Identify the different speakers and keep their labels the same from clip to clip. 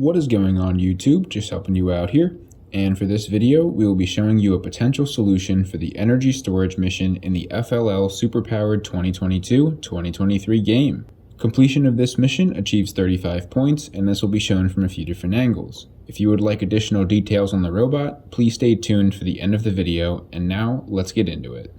Speaker 1: What is going on YouTube? Just helping you out here. And for this video, we will be showing you a potential solution for the energy storage mission in the FLL Superpowered 2022-2023 game. Completion of this mission achieves 35 points, and this will be shown from a few different angles. If you would like additional details on the robot, please stay tuned for the end of the video, and now let's get into it.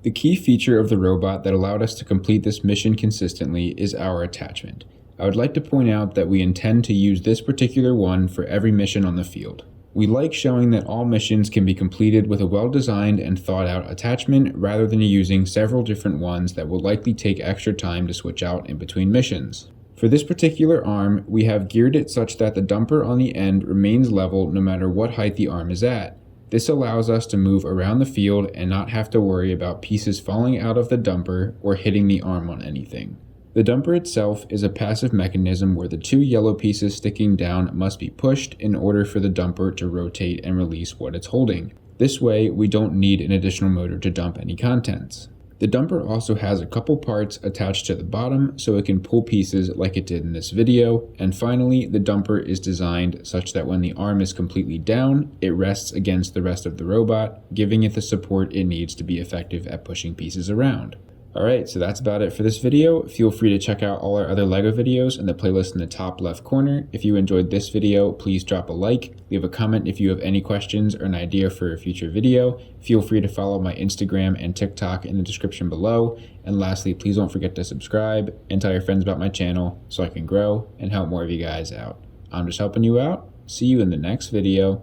Speaker 1: The key feature of the robot that allowed us to complete this mission consistently is our attachment. I would like to point out that we intend to use this particular one for every mission on the field. We like showing that all missions can be completed with a well-designed and thought-out attachment rather than using several different ones that will likely take extra time to switch out in between missions. For this particular arm, we have geared it such that the dumper on the end remains level no matter what height the arm is at. This allows us to move around the field and not have to worry about pieces falling out of the dumper or hitting the arm on anything. The dumper itself is a passive mechanism where the two yellow pieces sticking down must be pushed in order for the dumper to rotate and release what it's holding. This way, we don't need an additional motor to dump any contents. The dumper also has a couple parts attached to the bottom so it can pull pieces like it did in this video, and finally the dumper is designed such that when the arm is completely down, it rests against the rest of the robot, giving it the support it needs to be effective at pushing pieces around. Alright, so that's about it for this video. Feel free to check out all our other LEGO videos in the playlist in the top left corner. If you enjoyed this video, please drop a like, leave a comment if you have any questions or an idea for a future video. Feel free to follow my Instagram and TikTok in the description below. And lastly, please don't forget to subscribe and tell your friends about my channel so I can grow and help more of you guys out. I'm just helping you out. See you in the next video.